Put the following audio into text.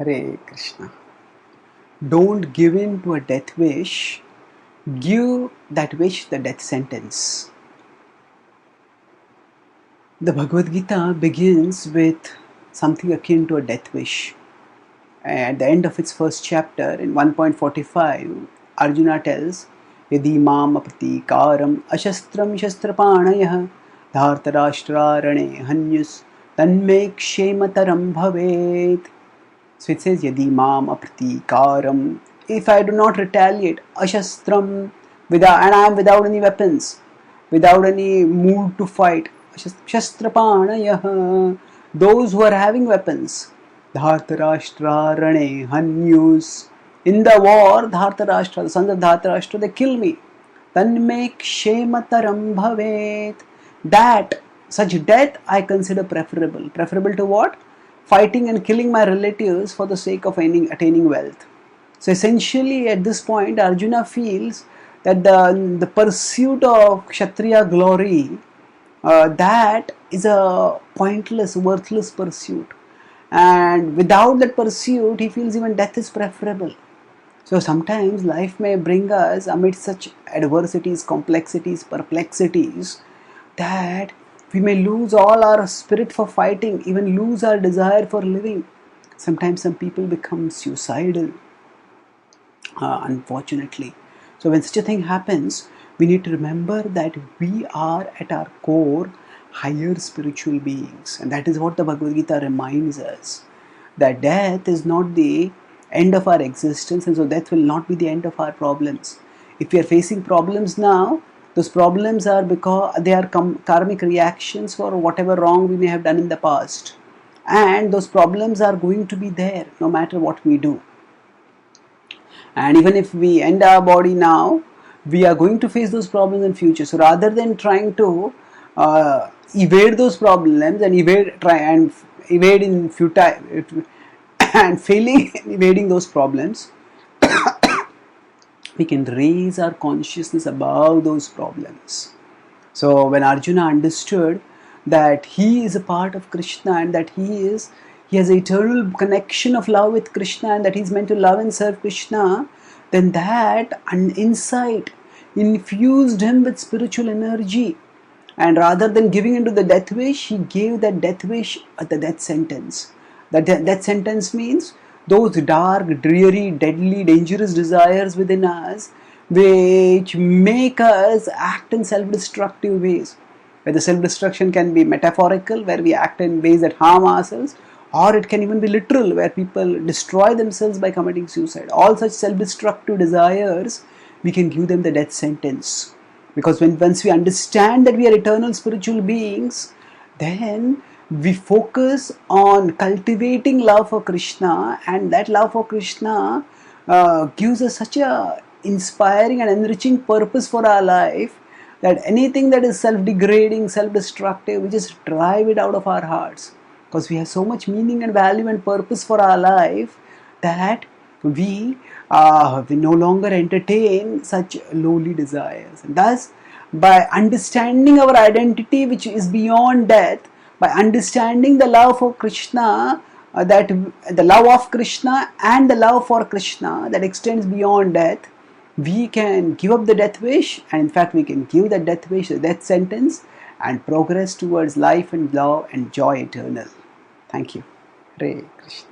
Hare Krishna. Don't give in to a death wish. Give that wish the death sentence. The Bhagavad-gita begins with something akin to a death wish. At the end of its first chapter, in 1.45, Arjuna tells, Yadi mam apratikaram ashastram shastrapanayah dhartarashtrarane hanyus tanme kshemataram bhavet. So it says, Yadi mam apratikaram. If I do not retaliate, ashastram, without, and I am without any weapons, without any mood to fight, shastrapanayah, those who are having weapons, Dhartarashtra hanyus. In the war, Dhartarashtra, the sons of Dhartarashtra, they kill me. Tanme kshemataram bhavet. That, such death I consider preferable. Preferable to what? Fighting and killing my relatives for the sake of attaining wealth. So essentially at this point Arjuna feels that the pursuit of Kshatriya glory, that is a pointless, worthless pursuit. And without that pursuit, he feels even death is preferable. So sometimes life may bring us amidst such adversities, complexities, perplexities, that we may lose all our spirit for fighting, even lose our desire for living. Sometimes some people become suicidal, unfortunately. So when such a thing happens, we need to remember that we are at our core higher spiritual beings, and that is what the Bhagavad-gita reminds us, that death is not the end of our existence, and so death will not be the end of our problems. If we are facing problems now, those problems are because they are karmic reactions for whatever wrong we may have done in the past, and those problems are going to be there no matter what we do. And even if we end our body now, we are going to face those problems in future. So rather than trying to evade those problems and evade in futile and failing in evading those problems, we can raise our consciousness above those problems. So when Arjuna understood that he is a part of Krishna and that he has an eternal connection of love with Krishna and that he is meant to love and serve Krishna, then that insight infused him with spiritual energy. And rather than giving into the death wish, he gave that death wish at the death sentence. That death sentence means those dark, dreary, deadly, dangerous desires within us which make us act in self-destructive ways. Where the self-destruction can be metaphorical, where we act in ways that harm ourselves, or it can even be literal, where people destroy themselves by committing suicide. All such self-destructive desires, we can give them the death sentence. Because once we understand that we are eternal spiritual beings, then we focus on cultivating love for Krishna, and that love for Krishna gives us such a inspiring and enriching purpose for our life, that anything that is self-degrading, self-destructive, we just drive it out of our hearts. Because we have so much meaning and value and purpose for our life that we no longer entertain such lowly desires. And thus, by understanding our identity which is beyond death, by understanding the love for Krishna, that the love of Krishna and the love for Krishna that extends beyond death, we can give up the death wish, and in fact we can give the death wish, the death sentence, and progress towards life and love and joy eternal. Thank you. Hare Krishna.